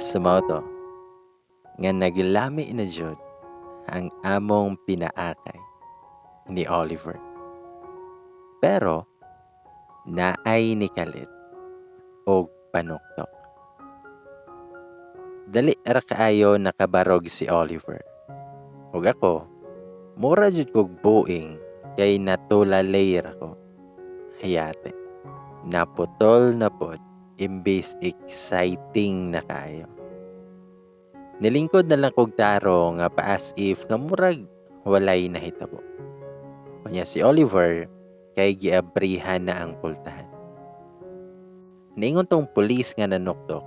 Sumoto nga naglami na jud ang among pinaakay ni Oliver. Pero naay ni kalit og panuktok. Dali ra kaayo nakabarog si Oliver. Ug ako, mura jud kog buing kay natulalay ra ko. Hayate, naputol na pod imbis exciting na kayo. Nilingkod na lang kog taro nga pa-as if nga murag walay nahitabo. Kunya si Oliver kay giabrihan na ang pultahan. Niingon tong pulis nga nanuktok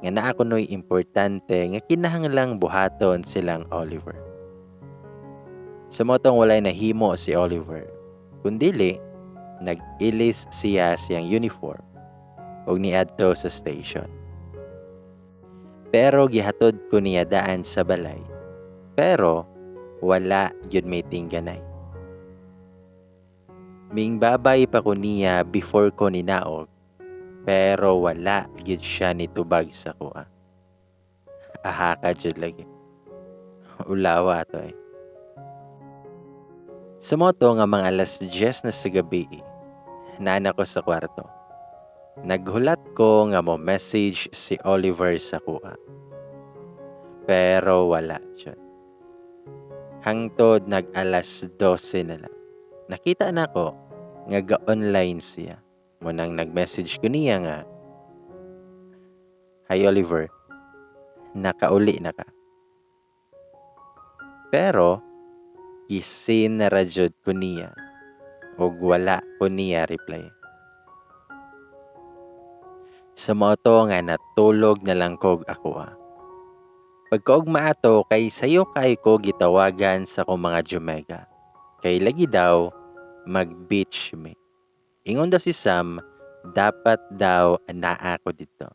nga naa kunoy importante nga kinahanglang buhaton silang Oliver. Sumotong walay nahimo si Oliver, kundili nag-ilis siya siyang uniform ug niadto sa station. Pero gihatod ko niya daan sa balay. Pero wala gyud may tingganay. Ming babay pa ko niya before ko ninaog. Pero wala gyud siya nitubag sa kuha. Aha ka jud lagi. Ulawa to eh. Sumoto nga mga alas 10 na sa gabi, nana ko sa kwarto. Naghulat ko nga mo message si Oliver sa kuha. Pero wala jud. Hangtod nag-alas 12 na lang. Nakita na ko nga ga-online siya. Munang nag-message ko niya nga, "Hi Oliver, nakauli na ka." Pero gisin na ra jud ko niya ug wala ko niya reply. Sumoto nga natulog na lang kog ako. Pagkaugma ato kay sayo kay ko gitawagan sa kong mga Jumega. Kay lagi daw mag-beach me. Ingon daw si Sam, dapat daw naa ko dito.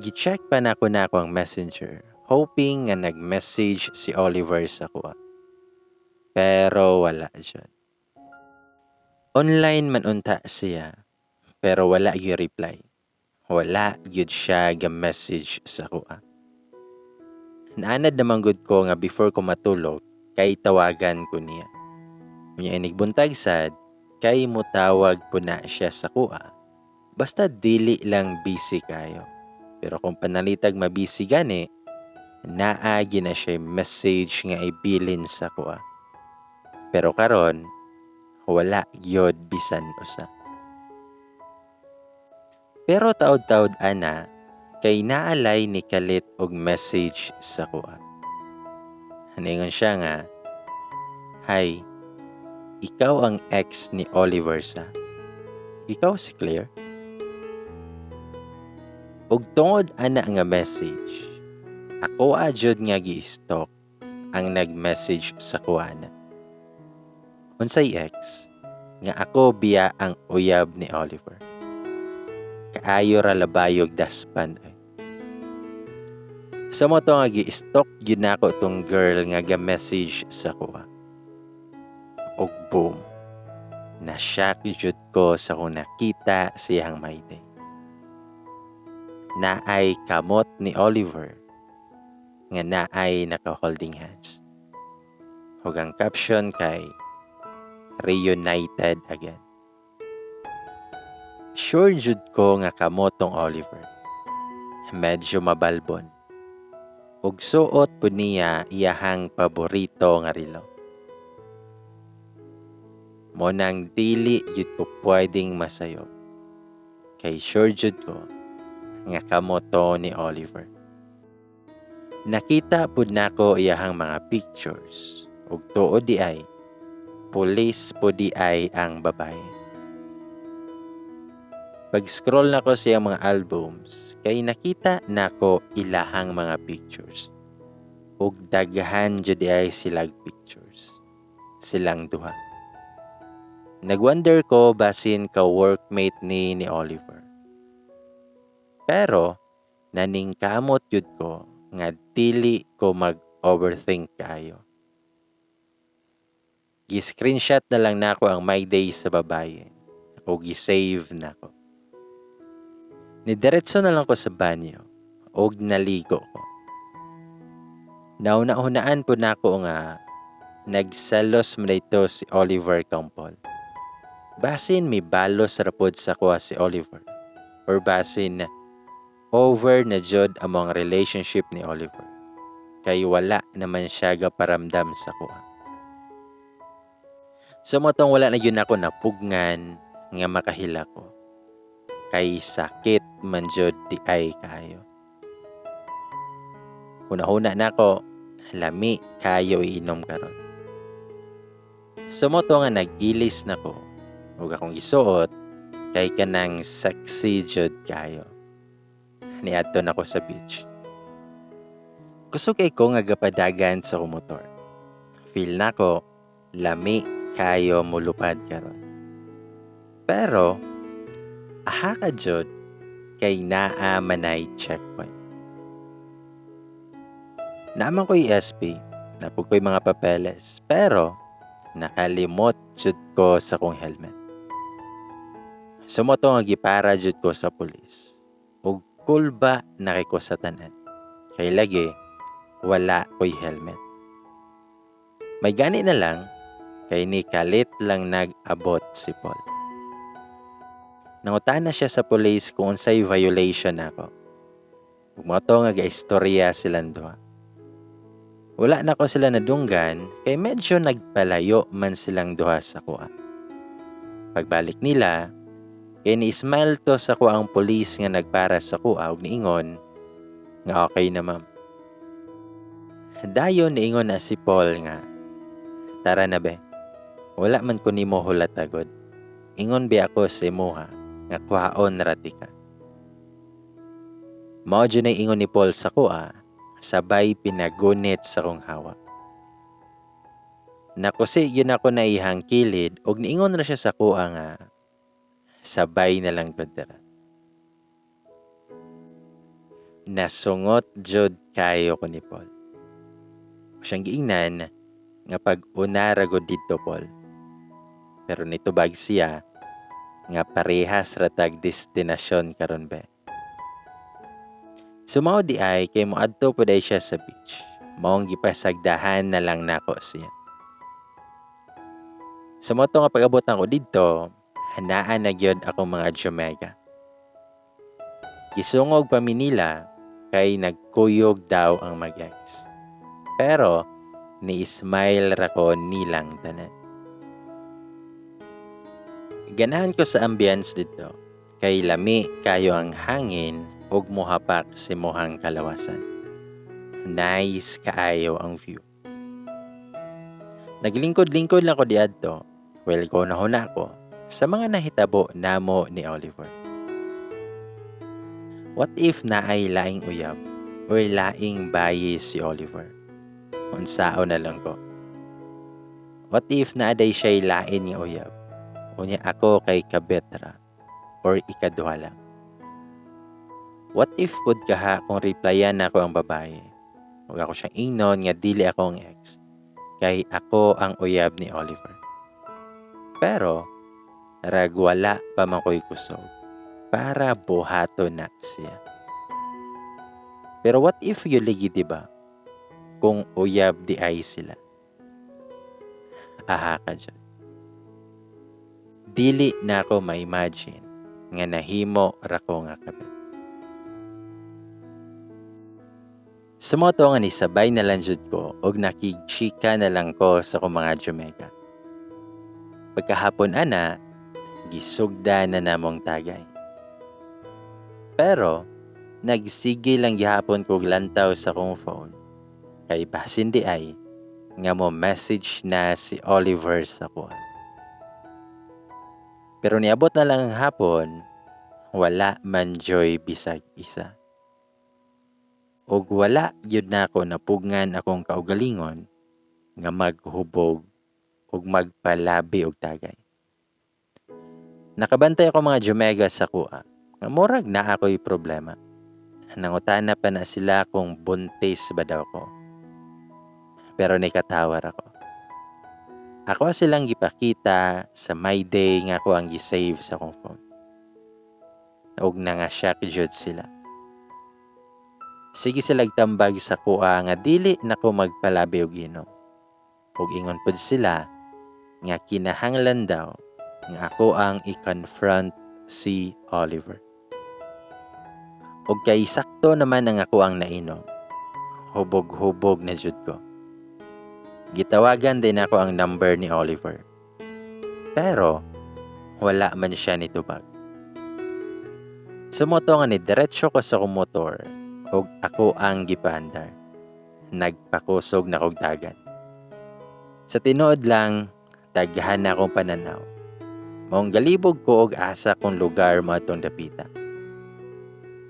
Gi-check pa na ako ang messenger, hoping nga nag-message si Oliver sa kuha. Pero wala dyan. Online man unta siya, pero wala yung reply. Wala yun siya ga-message sa kuha. Naanad naman good ko nga before ko matulog, kay tawagan ko niya. Kunya inigbuntag sad, kay mutawag po na siya sa kuha. Basta dili lang busy kayo. Pero kung panalitag mabisi gani, naagi na siya message nga ibilin sa kuha. Pero karon, wala gyud bisan usa. Pero taod-taod ana, kay naalay ni kalit og message sa kuha. Haningon siya nga, "Hi, ikaw ang ex ni Oliver sa? Ikaw si Claire?" Ug tungod ana nga message, ako ajud nga gi-stalk ang nag-message sa kuana. Unsay ex? Nga ako biya ang uyab ni Oliver. Kaayo ra labayog daspan ay. Sa mo to nga gi-stalk gyud nako tong girl nga ga-message sa kuha. Og boom, na-shock jud ko sa kung nakita siyang mayday. Naay kamot ni Oliver nga naay naka-holding hands. Ug ang caption kay "Reunited again." Sure jud ko nga kamot tong Oliver. Medyo mabalbon. Ug suot po niya iyahang paborito nga relo. Mo nang dili jud ko pwedeng masayop. Kay sure jud ko nga kamoto ni Oliver. Nakita pud nako iyahang mga pictures ug tuod di ay pulis po di ay ang babae. Pag-scroll nako sa mga albums, kay nakita nako ilahang mga pictures. Ug daghan jud di ay silang pictures. Silang duha. Nagwonder ko basin ka workmate ni Oliver. Pero naningkamot jud ko nga dili ko mag-overthink kayo. Gi-screenshot na lang nako ang my day sa babae o gi-save nako. Nidiretso na lang ko sa banyo og naligo ko. Nauna-hunaan po na ako nga nagsalos man ito si Oliver Campol. Basin may balos rapod sa kuha si Oliver. Or basin over na jud among relationship ni Oliver. Kay wala naman siya gaparamdam sa kuha. Sumotong wala na yun ako napugngan nga makahila ko. Kay sakit man jud di ay kayo. Una-una na ako, lami kayo iinom karon. Sumoto nga nag-ilis na ko. Huwag akong isuot, kay kanang sexy jud kayo. Niadto na ko sa beach. Kusog kay ko nga gapadagan sa kumotor. Feel na ko, lami kayo mulupad karon. Pero, aha ka jud, kay naa manay checkpoint. Naman ko'y SP, napog ko'y mga papeles, pero nakalimot jud ko sa kong helmet. Sumoto nga gipara jud ko sa pulis. Ug kulba na kay ko sa tanan. Kay lagi, wala ko'y helmet. May gani na lang, kay ni kalit lang nag-abot si Paul. Nangutan na siya sa pulis kung unsay violation ako. Ug moto nga gaistorya silang duha. Wala na ko sila nadunggan kay medyo nagpalayo man silang duha sa kuha. Pagbalik nila, kay ni-smile to sa kuha ang pulis nga nagpara sa kuha ug niingon nga okay na ma'am. Dayon niingon na si Paul nga, tara na be, wala man ko nimo hulatagod. Ingon bi ako sa imuha nga kuhaon rati ka. Mao dyan ay ingon ni Paul sa kuha, sabay pinagunit sa kong hawak. Nakusi yun ako na ihang kilid og niingon na siya sa kuha nga sabay na lang gud dara. Nasungot jud kayo ko ni Paul. Siyang giingnan nga pag-unara gud dito Paul. Pero nitubag siya nga parehas ratag destinasyon karon be. Sumao di ay kay moadto po day siya sa beach. Maong gipasagdahan na lang nako siya. Sumoto nga pag-abot nako dito, hanaan na gyud akong mga Jamaica. Gisungog pa mi nila kay nagkuyog daw ang mag-ex. Pero ni-smile ra ko nilang tanan. Ganahan ko sa ambience dito kay lami kayo ang hangin ug mohapak si mohang kalawasan. Nice kaayo ang view. Naglingkod-lingkod lang ko diadto. Well, ko na huna ko sa mga nahitabo namo ni Oliver. What if naay laing uyab or laing bayi si Oliver? Unsao na lang ko. What if naaday siya'y lain ni uyab? Unya ako kay kabetra or ikaduha lang. What if pud kaha kung replyan ako ang babae? Huwag ako siyang ingnon nga dili ako ang ex. Kay ako ang uyab ni Oliver. Pero, ragwala pa man ko'y kusog para buhato na siya. Pero what if yuligi diba? Kung uyab di ay sila. Aha ka dyan. Dili na ako ma-imagine nga nahimo ra ko nga kabit. Sumoto nga ni sabay na lang jud ko og nakigchika na lang ko sa kong mga Jamaica. Pagkahapon ana, gisugda na namong tagay. Pero, nagsige lang gihapon kog lantaw sa kong phone. Kay basin di ay, nga mo message na si Oliver sa kuha. Pero niabot na lang ang hapon, wala man joy bisag isa. Og wala yun na ako napugngan akong kaugalingon nga maghubog og magpalabi og tagay. Nakabantay ako mga Jamaica sa kuha. Nga murag na ako'y problema. Nangutana pa na sila kung buntis ba daw ko. Pero nikatawar ako. Ako silang gipakita sa my day nga ako ang gisave sa kong phone. ug nangasyak jud sila. Sige silag tambag sa kuha nga dili nako magpalabi og inom. Ug ingon pud sila nga kinahanglan daw nga ako ang i-confront si Oliver. Ug kay sakto naman ang ako ang nainom. Hubog-hubog na jud ko. Gitawagan din ako ang number ni Oliver. Pero wala man siya nitubag. Sumoto nga ni diretso ko sa motor ug ako ang gipaandar. Nagpakusog na kog dagat. Sa tinuod lang, daghan na akong pananaw. Maong galibog ko og asa kong lugar matong dapita.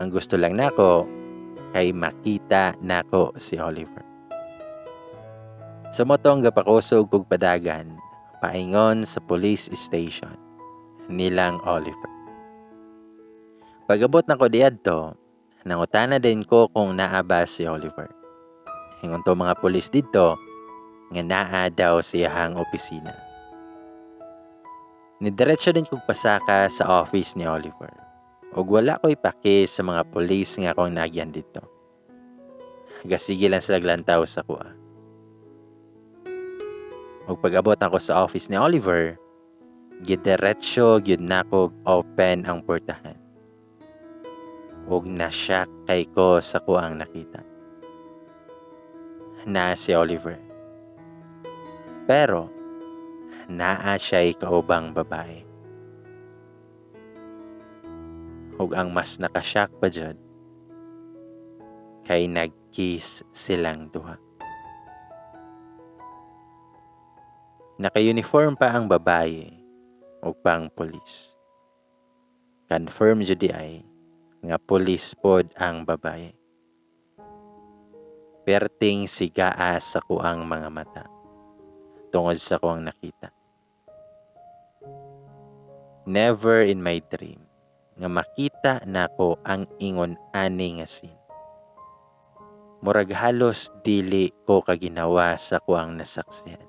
Ang gusto lang nako kay makita nako si Oliver. Sumotong gapakusog kog padagan, paingon sa police station nilang Oliver. Pag-abot na ko diadto, nangutana din ko kung naa ba si Oliver. Hingon to mga pulis dito nga naa daw siyang opisina. Nidiretso din kog pasaka sa office ni Oliver. Ug wala ko ipaki sa mga pulis nga akong nagyan dito. Gasige lang sila glantaw sa kuha. Ug pag-abot ako sa office ni Oliver, gidiretso gyud nako open ang portahan. Ug nasyak kay ko sa kuang nakita. Na si Oliver. Pero naa siya'y kaubang babae. Ug ang mas nakasyak pa dyan, kay nag-kiss silang duha. Naka-uniform pa ang babae ug pang pulis. Confirm jud ay nga pulis pod ang babae. Perting sigaa sa kuang mga mata tungod sa kuang nakita. Never in my dream nga makita nako ang ingon ani nga scene. Murag halos dili ko kaginawa sa kuang nasaksihan.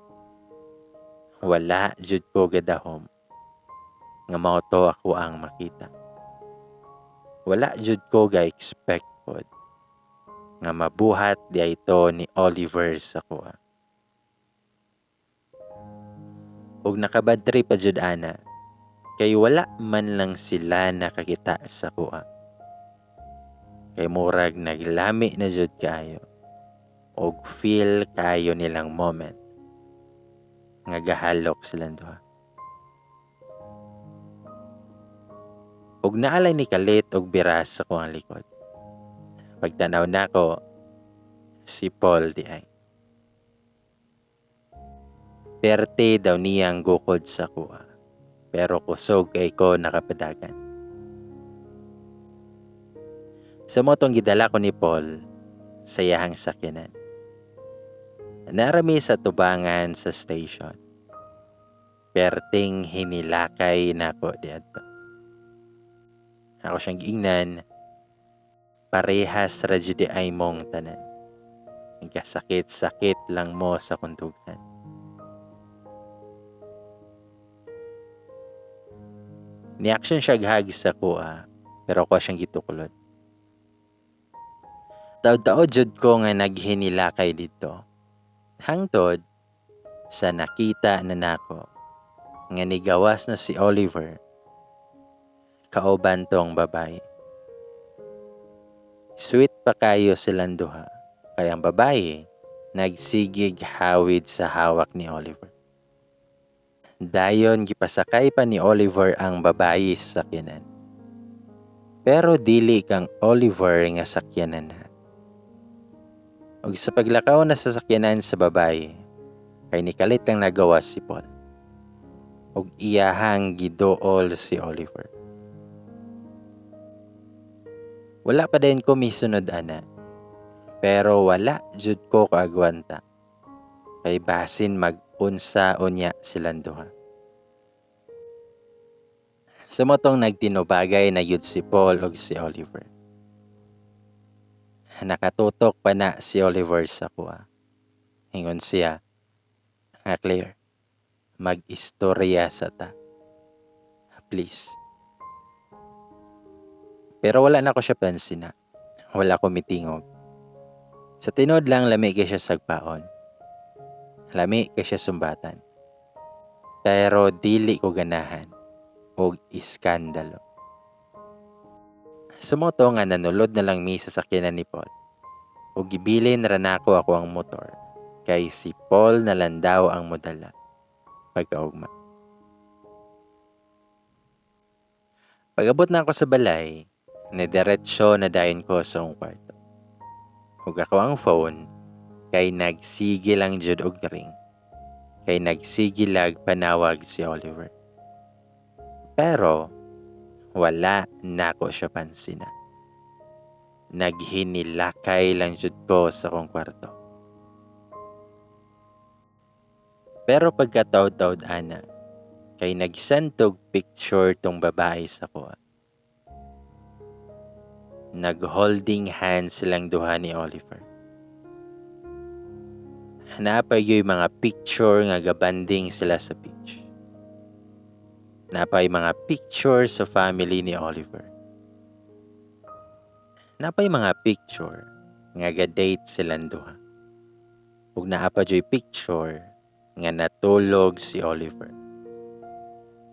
Wala jud ko gadahom nga mao to ako ang makita. Wala jud ko ga-expect pod nga mabuhat di ito ni Oliver sa kuha. Ug nakabad trip pa jud ana kay wala man lang sila nakakita sa kuha. Kay murag naglami na jud kayo ug feel kayo nilang moment nga gahalok silang duha. Ug naalay ni kalit og biras sa kuang likod. Pagtanaw nako, si Paul di ay. Perte daw niyang gukod sa kuha, pero kusog kay ko nakapadagan. Sa motong gidala ko ni Paul, sa iyahang sakyanan. Narami sa tubangan sa station. Perting hinilakay nako diadto. Ako siyang giingnan, parehas ra jud ay mong tanan. Nagkasakit-sakit lang mo sa kuntugan. Ni-action siya gahag sa kuha, pero ako siyang gitukulod. Taod-taod jud ko nga naghinilakay dito. Hangtod sa nakita na nako nga nigawas na si Oliver kauban tong babae. Sweet pa kayo silang duha, kaya ang babae nagsigig hawid sa hawak ni Oliver. Dayon gipasakay pa ni Oliver ang babae sa sakyanan. Pero dili kang Oliver nga sakyanan na. Ug sa paglakaw na sa sakyanan sa babae, kay nikalit kang nagawas si Paul. Ug iyahang gidool si Oliver. Wala pa din ko misunod ana. Pero wala jud ko kaagwanta. Kay basin mag-unsa unya silang duha. Sa motong nagtinubagay na yun si Paul ug si Oliver. Nakatutok pa na si Oliver sa kuha. Hingon siya, nga Claire, mag-istorya sa ta. Please. Pero wala na ko siya pansin na. Wala ko mitingog. Sa tinod lang lami kay siya sagpaon. Lami kay siya sumbatan. Pero dili ko ganahan og iskandalo. Sumoto nga nanulod na lang mi sa sakyanan ni Paul. Ug gibilin ra nako ako ang motor kay si Paul na lang daw ang modala pagkaugma. Pag-abot na ako sa balay, nidiretsyo na dayon ko sa akong kwarto. Ug ako ang phone kay nagsigil ang jud og ring. Kay nagsigilag panawag si Oliver. Pero wala nako siya pansina. Naghinilakay lang jud ko sa akong kwarto. Pero pagkataod-taod ana, kay nagsentog picture tong babae sa ko. Nag-holding hands silang duha ni Oliver. Napay yung mga picture nga gabanding sila sa beach. Napay mga picture sa family ni Oliver. Napay mga picture nga ga-date silang duha. Ug naapa joy picture nga natulog si Oliver.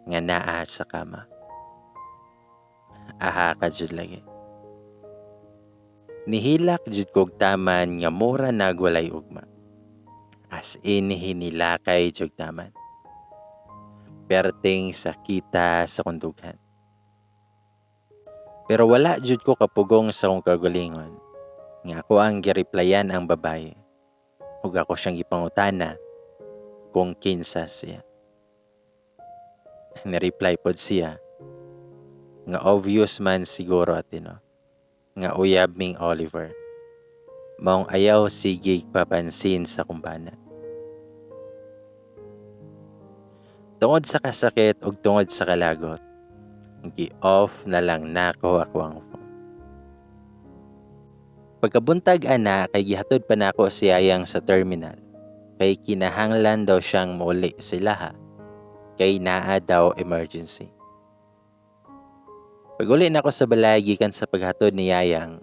Nga naa sa kama. Aha ka jud lagi. Nihilak jud kog taman nga mura nagwalay ugma. As in hinilakay jud taman. Perting sakita sa kundughan. Pero wala jud ko kapugong sa akong kagalingon. Nga ako ang gireplyan ang babae. Ug ako siyang gipangutana kung kinsa siya. Ni-reply pod siya nga obvious man siguro atino nga uyab ming Oliver. Maong ayaw sige papansin sa kumbana. Tungod sa kasakit ug tungod sa kalagot, gi-off na lang nako ako ang phone. Pagkabuntag ana kay gihatod pa nako si Ayang sa terminal. Kay kinahanglan daw siyang muli sila ha. Kay naa daw emergency. Pag-uli na ako sa balay gikan sa paghatod ni Yayang,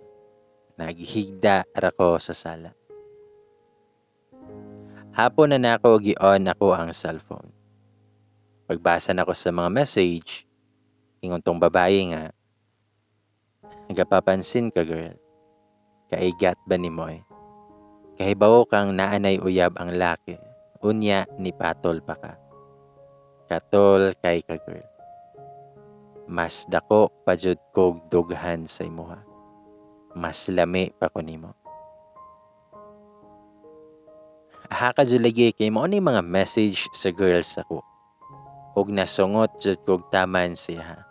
naghigda rako sa sala. Hapon na nako gi-on ako ang cellphone. Pagbasa na ako sa mga message, ingon tong babae nga, nagapapansin ka girl, kaigat ba ni mo eh? Kahibaw kang naanay uyab ang laki, unya ni patol pa ka. Katol kay ka girl. Mas dako pa jud kog dughan sa imuha. Mas lami pa ko nimo. Aha ka jud lagi kay mao ni mga message sa girls ako. Ug nasungot jud kog taman siya.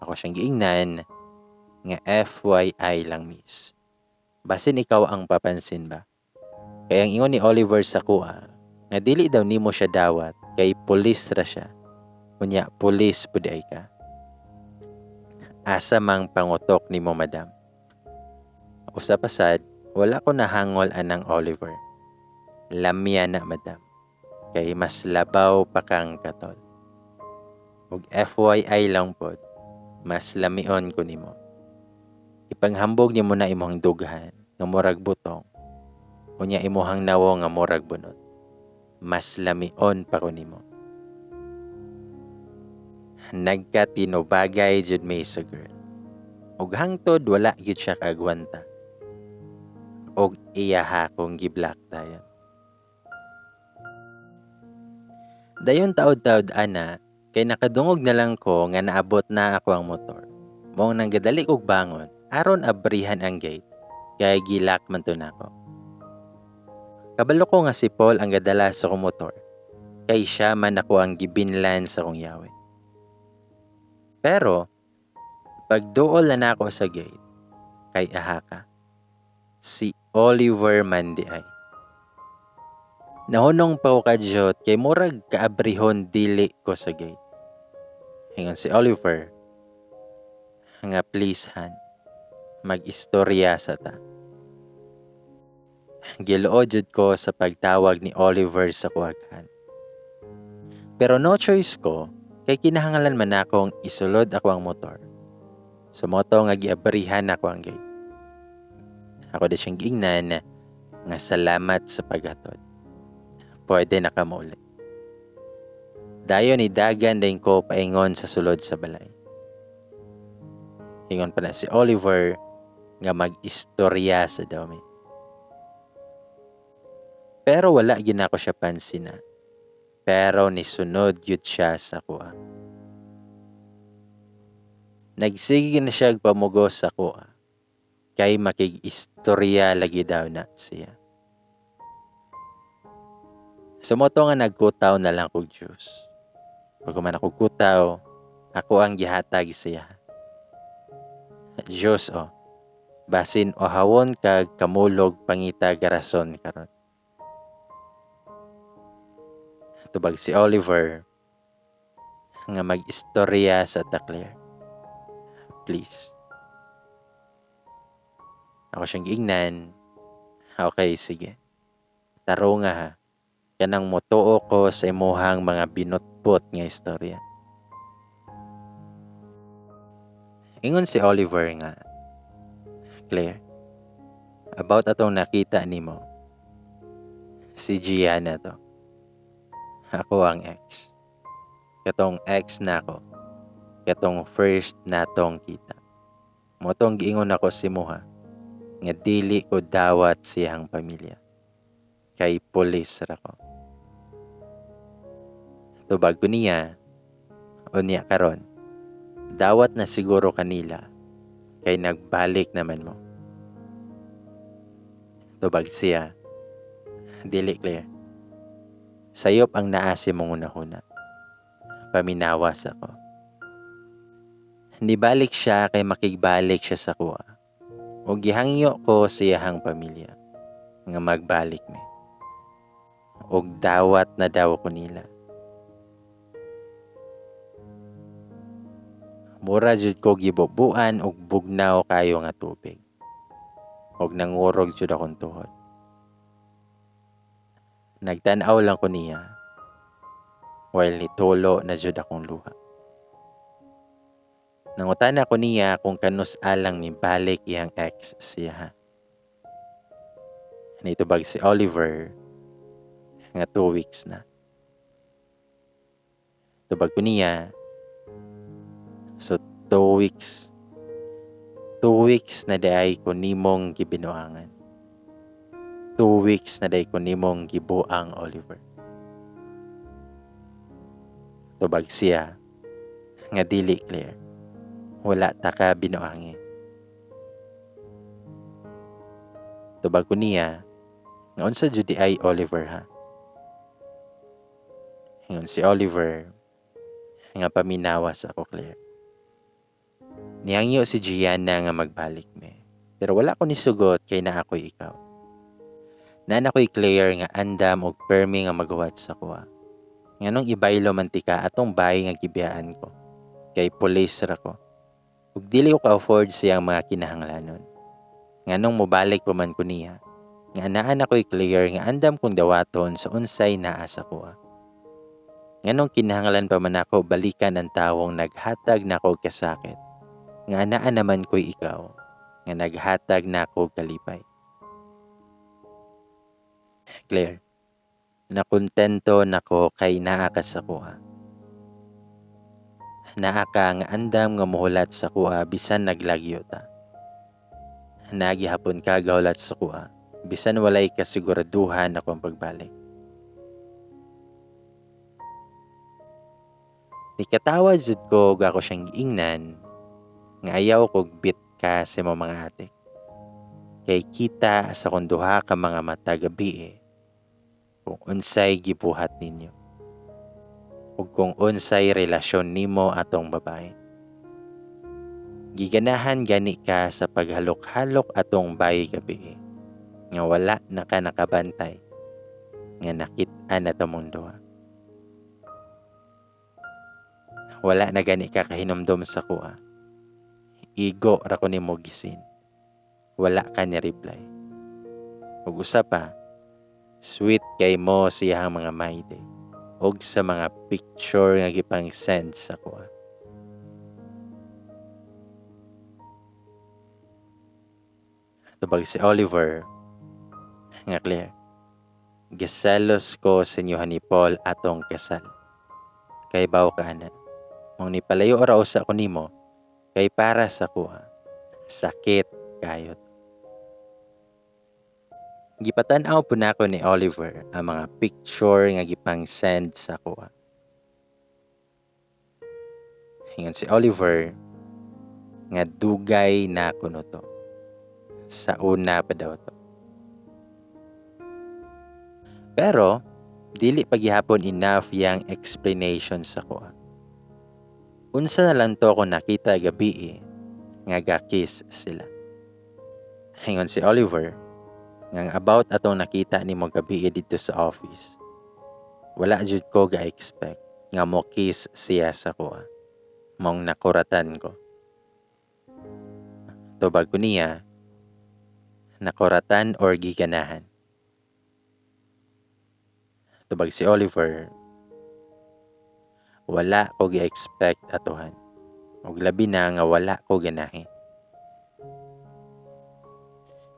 Ako siyang giingnan nga FYI lang miss. Basin ikaw ang papansin ba? Kaya ang ingon ni Oliver sa kuha, nga dili daw nimo siya dawat kay pulis ra siya. Unya pulis pud ay ka. Asa mang pangutok nimo madam. Usa pa sad, wala ko nahangol anang Oliver. Lamya na madam. Kay mas labaw pa kang katol. Ug FYI lang pod, mas lamion ko nimo. Ipanghambog nimo na imong dughan nga murag butong. Unya imuhang nawo nga murag bunot. Mas lamion pa ko nimo. Nagkatinubagay jud may sa girl. Ug hangtod wala gid siya kagwanta. Og iyaha kong giblock dayon. Dayon taod-taod ana, kay nakadungog na lang ko nga naabot na ako ang motor. Maong nanggadali kog bangon, aron abrihan ang gate, kay gilak man to nako. Kabalo ko nga si Paul ang gadala sa kong motor, kay siya man ako ang gibinlan sa kong yawe. Pero, pagduol na nako sa gate, kay ahaka, si Oliver man di ay. Nahunong pa ko kadyot kay murag kaabrihon dili ko sa gate. Hingon si Oliver, nga please han, mag-istorya sa ta. Giluod jud ko sa pagtawag ni Oliver sa kuwaghan. Pero no choice ko, kay kinahanglan man akong isulod ako ang motor. Sumoto nga giabrihan ako ang gate. Ako na siyang giingnan nga salamat sa paghatod. Pwede na ka mauli. Dayon ni dagan din ko paingon sa sulod sa balay. Ingon pa na si Oliver nga mag-istorya sa dami. Pero wala ginako siya pansina. Pero nisunod yun siya sa kuha. Nagsige na siya pamugos sa kuha. Kay makig-istorya lagi daw na siya. Sumoto nga nagkutaw na lang kog Diyos. Pag man ako kutaw, ako ang gihatag siya. Diyos basin o hawon kag kamulog pangita garason karon. Tubag si Oliver nga mag-istorya sa Claire. Please. Ako siyang giingnan. Okay, sige. Taro nga ha. Kanang motuo ko sa imuhang mga binutbot nga istorya. Ingon si Oliver nga, Claire, about atong nakita nimo. Si Gianna to. Ako ang ex. Katong ex na ako. Katong first natong kita. Motong giingon ako si Muha. Nga dili ko dawat siyang pamilya. Kay pulis ra ko. Tubag ko niya. Unya karon. Dawat na siguro kanila. Kay nagbalik naman mo. Tubag siya. Dili Claire. Sayop ang naasi mong unahuna. Paminawas ako. Nibalik siya kay makigbalik siya sa kuha. O gihangyo ko siyahang pamilya. Nga magbalik mi. O dawat na daw ko nila. Mura jud ko gibubuan og bugnaw kayo nga tubig. Og nangurog jud akong tuhod. Nagtanaw lang ko niya. While nitulo na jud akong luha. Nangutan ako niya kung kanus alang mibalik iyang ex siya. Nitubag si Oliver nga 2 weeks na. Tubag ko niya. So 2 weeks. 2 weeks na day ko nimong gibinuangan. 2 weeks na day ko nimong gibuang Oliver. Tubag siya nga dili Claire. Wala ta ka binuangi. Tubag ko niya nga unsa jud ay Oliver ha. Ingon si Oliver nga paminawas ako Claire. Niyangyo si Gianna nga magbalik me. Pero wala ko nisugot kay na ako'y ikaw. Naan ako'y Claire nga andam og permi nga magawat sa kuha. Nganong ibaylo mantika atong bahay nga gibiyaan ko. Kay police ra ko. Ug dili ko ka-afford siyang mga kinahanglanon. Nganong mobalik pa man ko niya. Nga naan ako'y Claire nga andam kong dawaton sa unsay naa sa kuha. Nganong kinahanglan pa man ako balikan ang tawong naghatag nako og kasakit. Nga anaan naman ko'y ikaw, nga naghatag na ako kalipay. Claire, nakontento nako kay naa ka sa kuha. Naa ka nga andam nga muhulat sa kuha bisan naglagyo ta. Nagihapon ka gawlat sa kuha, bisan walay kasiguraduhan akong pagbalik. Nikatawa jud ko ako siyang giingnan, nga ayaw kog bit ka sa mga atik. Kay kita sa kung duha ka mga mata gabi kung unsay gibuhat ninyo. Ug kung unsay relasyon nimo atong babae. Giganahan gani ka sa paghalok-halok atong bayi gabi. Nga wala na ka nakabantay. Nga nakit-an na tamong duha. Wala na gani ka kahinumdum sa kuha. Igo ra ko nimo gisin. Wala ka ni reply. Ug usa pa, sweet kay mo siyang mga mayday. Og sa mga picture nga gipang send sa kuha. Tubag si Oliver, nga Claire, giselos ko sa inyo ni Paul atong kasal. Kay baw ka na, mong nipalayo raw sa ako nimo, kay para sa kuha, sakit kayot. Gipatan-aw po na ako ni Oliver ang mga picture nga gipang send sa kuha. Hingon si Oliver, nga dugay na kuno to. Sa una pa daw to. Pero, dili paghihapon enough yang explanation sa ko. Unsa na lang to kung nakita gabi nga ga-kiss sila. Hingon si Oliver, nga about atong nakita ni mo gabi dito sa office. Wala jud ko ga-expect nga mo kiss siya sa ko. Mong nakuratan ko. Tubag ko niya, nakuratan or giganahan. Tubag si Oliver, wala ko gi-expect atuhan. Ug labi na nga wala ko ganahi.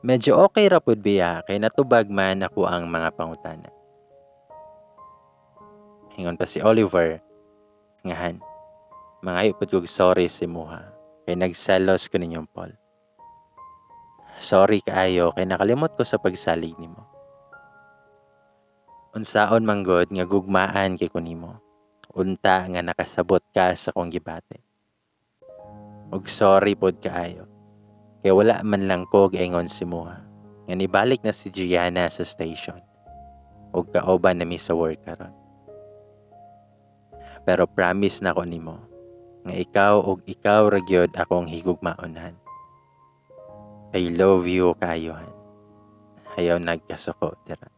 Medyo okay ra pud biya kay natubag man ako ang mga pangutana. Hingon pa si Oliver, ngahan, mangayo pud kog sorry si Muha kay nagselos ko ninyong Paul. Sorry kaayo kay nakalimot ko sa pagsalig nimo. Unsaon manggod nga gugmaan kay kunimo. Unta nga nakasabot ka sa kong gibate. Ug sorry pod kaayo. Kay wala man lang ko gaingon si Muha. Nga nibalik na si Gianna sa station. Ug kaoban na mi sa work karon. Pero promise na ko nimo nga ikaw ug ikaw ra gyud akong higugmaonan. I love you kaayohan. Ayaw nagkasuko dira.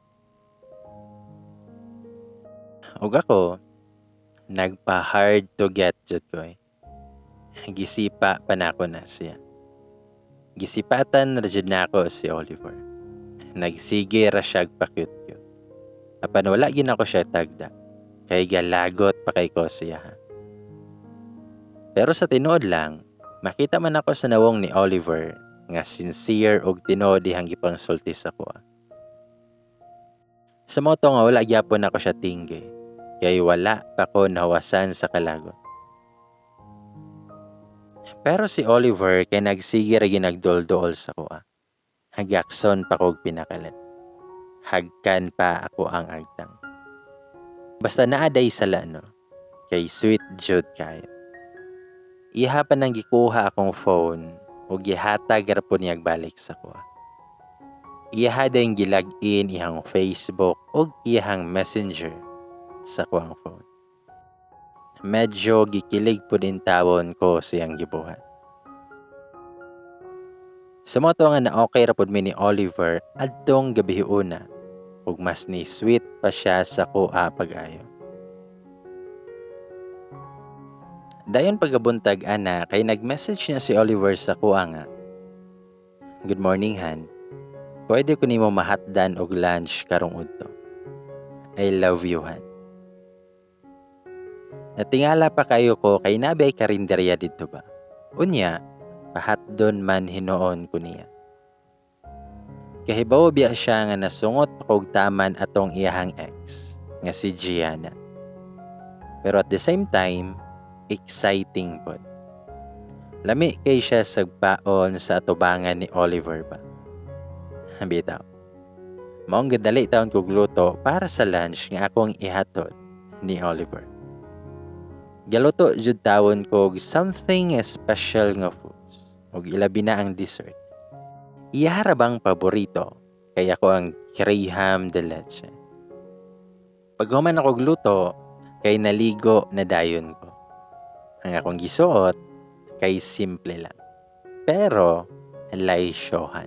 Ug ako, nagpa-hard to get jud ko Gisipa pa na ako na siya. Gisipatan ra jud na ako si Oliver. Nagsige ra siya pa-cute-cute. Apan wala gid ako siya tagda. Kay galagot pa kay ko siya. Pero sa tinuod lang, makita man ako sa nawong ni Oliver nga sincere og tinuod dihang gipang sulti sa ko. Sa moto nga wala gyapon ako siya tingge. Kay wala pa ko nawasan sa kalagot. Pero si Oliver kay nagsige ra ginagdol-dol sa ko. Hagakson pa kog pinakalit. Hagkan pa ako ang agtang. Basta naaday sala no. Kay sweet jud kayo. Iha pa nang gikuha akong phone ug gihatag ra po niya balik sa ko. Iha dayong gilag-in ihang Facebook ug ihang Messenger sa kuang phone. Medyo gikilig po din tawon ko siyang gibuhat. Sa moto nga na okay ra pud mi ni Oliver adtong gabi una ug mas ni sweet pa siya sa kuha pag-ayo. Dayon pagabuntag ana kay nag-message niya si Oliver sa kuha nga. Good morning Han. Pwede ko nimo mahatdan og lunch karong udto. I love you Han. Natingala pa kayo ko kay nabay karinderya dito ba? Unya, pahatdon man hinoon ko niya. Kahibaw biya siya nga nasungot pa kog taman atong iyahang ex, nga si Gianna. Pero at the same time, exciting pod. Lami kay siya sagpaon sa atubangan ni Oliver ba? Bitaw. Maong gadali taon kog luto para sa lunch nga akong ihatod ni Oliver. Galuto jud tawon kog something special nga foods ug ilabi na ang dessert. Iyara bang paborito kay ako ang crème de leche. Pag human ako gluto kay naligo na dayon ko. Ang akong gisuot kay simple lang. Pero laisyohan.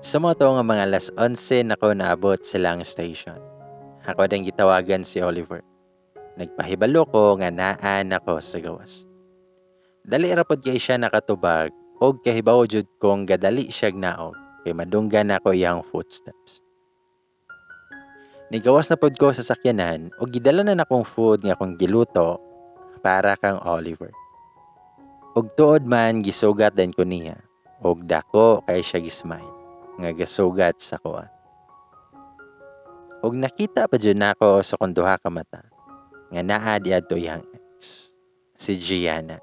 Sumoto nga mga alas 11 nako naabot silang station. Ako din gitawagan si Oliver. Nagpahibalo ko nga naan ako sa gawas. Dali ra pod kay siya nakatubag og kahibaw jud kong gadali siya naog kay madunggan ako iyang footsteps. Nigawas na pod ko sa sakyanan og gidala na akong food nga akong giluto para kang Oliver. Og tuod man gisugat din ko niya og dako kay siya gismile nga gasugat sa kuha. Og nakita pa jud nako sa kong duha ka mata nga naa diadto iyang ex, si Gianna.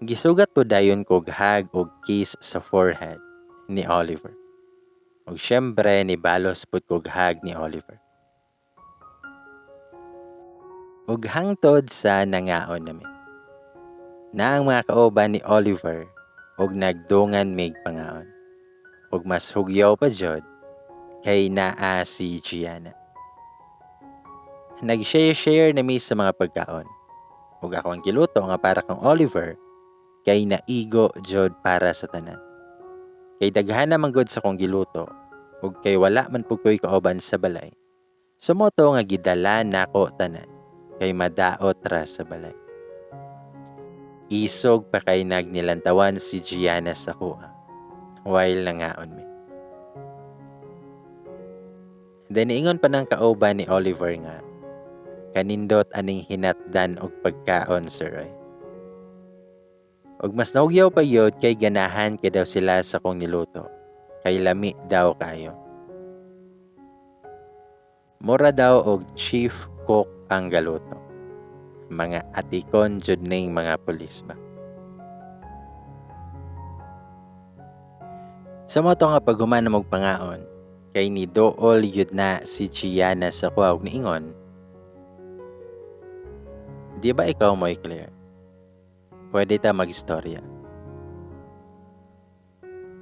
Gisugat po dayon kog hug og kiss sa forehead ni Oliver. Og syempre ni balos pud kog hug ni Oliver. Og hangtod sa nangaon nami. Na ang mga kauban ni Oliver og nagdungan mig pangaon. Og mas hugyaw pa jud kay naa si Gianna. Nag-share na mi sa mga pagkaon. Ug ako ang giluto nga para kang Oliver kay naigo jud para sa tanan. Kay daghan naman gud sa kong giluto ug kay wala man pud ko'y kauban sa balay. Sumoto nga gidala nako tanan kay madaot ra sa balay. Isog pa kay nagnilantawan si Gianna sa kuha while nangaon mi. Then ingon pa ng kauban ni Oliver nga kanindot aning hinatdan og pagkaon sir oy. Og mas naugyaw pa yod kay ganahan kay daw sila sa kong niluto. Kay lami daw kayo. Mura daw og chief cook ang galuto. Mga atikon jud ning mga pulis ba. Sa moto nga paghuman na magpangaon, kay ni dool yun na si Gianna sa kuwag ni Ingon. Di ba ikaw mo'y Claire? Pwede ta mag-istorya.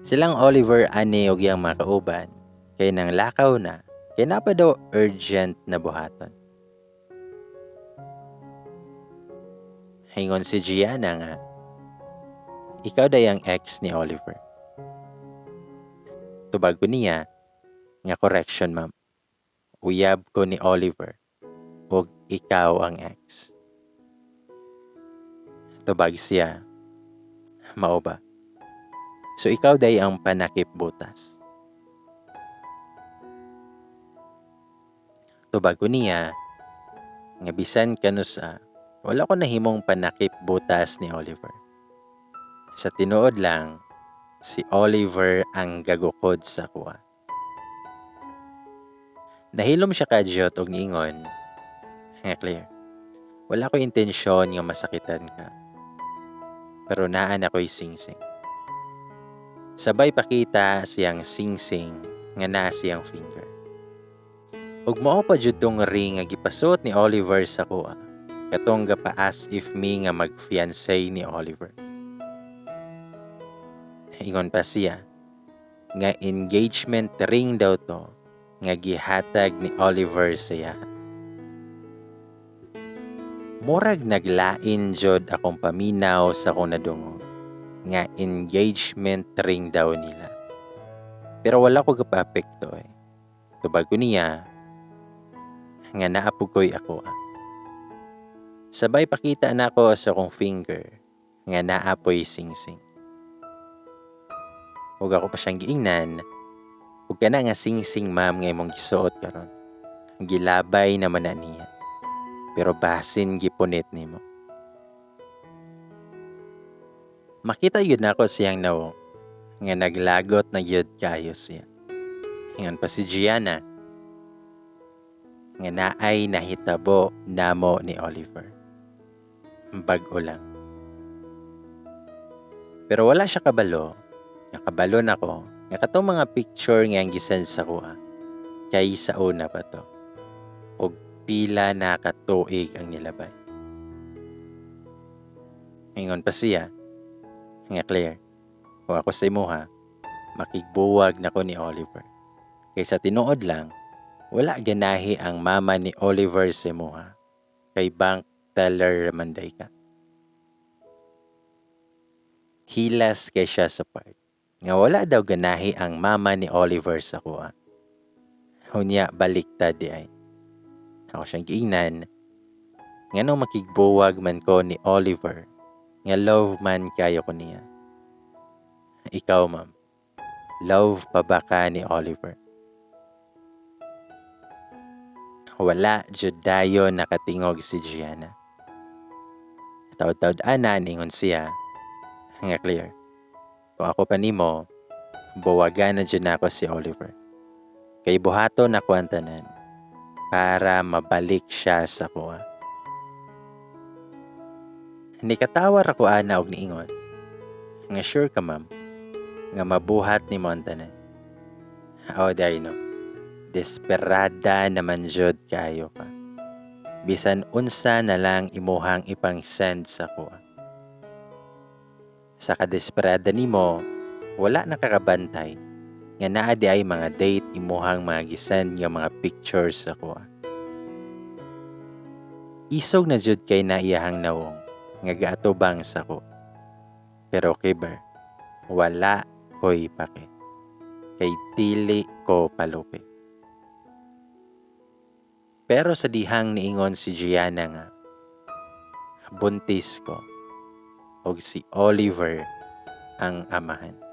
Silang Oliver ani og yang mga kauban, kay nang lakaw na, kay napa daw urgent na buhaton. Hingon si Gianna nga, ikaw day ang ex ni Oliver. Tubag ko niya, nga correction ma'am. Uyab ko ni Oliver, og ikaw ang ex. Tubag siya, mao ba? So ikaw day ang panakip butas. Tubag ko niya, nga bisan kanusa, wala ko nahimong panakip butas ni Oliver. Sa tinuod lang, si Oliver ang gagukod sa kuha. Nahilom siya kadyot og niingon, nga Claire, wala ko intensyon nga masakitan ka. Pero naan ako'y singsing. Sabay pakita siyang singsing nga naa siyang finger. Ug mao pa jud tong ring nga gipasuot ni Oliver sa kuha. Katong gapa as if me nga mag-fiancé ni Oliver. Ingon pa siya nga engagement ring daw to nga gihatag ni Oliver siya. Murag naglain jud akong paminaw sa akong nadungog nga engagement ring daw nila. Pero wala ko kapapekto eh. Tubag ko niya nga naapog ko'y ako. Sabay pakita na ako sa akong finger nga naapoy singsing. Ug ako pa siyang giingnan, ug kana nga singsing ma'am nga imong gisuot karon. Gilabay naman na niya. Pero basin gipunit nimo. Makita yun ako siyang nawong nga naglagot na yun kayo siya. Hingan pa si Gianna nga naay nahitabo namo ni Oliver. Bag-o lang. Pero wala siya kabalo. Nakabalo na ko nga katong mga picture nga ang gisend sa kuha. Kay sa una pa to. Og pila na katuig ang nilabay. Hingon pa siya nga Claire, kung ako sa imuha, makigbuwag na ko ni Oliver. Kaysa tinuod lang, wala ganahi ang mama ni Oliver sa imuha. Kay bank teller manday ka. Hilas kay siya sa part. Nga wala daw ganahi ang mama ni Oliver sa kuha. Hunya baliktad di ay. Ako siyang giingnan, nga nung makigbuwag man ko ni Oliver, nga love man kayo ko niya. Ikaw ma'am, love pa ba ka ni Oliver? Wala jud dayon nakatingog si Gianna. Taud-taud ana ningon siya, Nga Claire, kung ako pa nimo, buwagan na dyan ako si Oliver. Kay buhato na ko ang tanan para mabalik siya sa kuha. Nikatawar ako ana og niingon. Nga sure ka ma'am, nga mabuhat ni mo ang tanan. O day no, desperada naman jud kayo ka. Bisan unsa na lang imuhang ipang-send sa kuha. Sa kadesperada nimo, wala nakakabantay nga naa di ay mga date imuhang mga gisend nga mga pictures sa kuha. Isog na jud kay naiyahang nawong nga gaatubang sa ko. Pero kiber, wala ko'y pake. Kay dili ko palupi. Pero sa dihang niingon si Gianna nga, buntis ko og si Oliver ang amahan.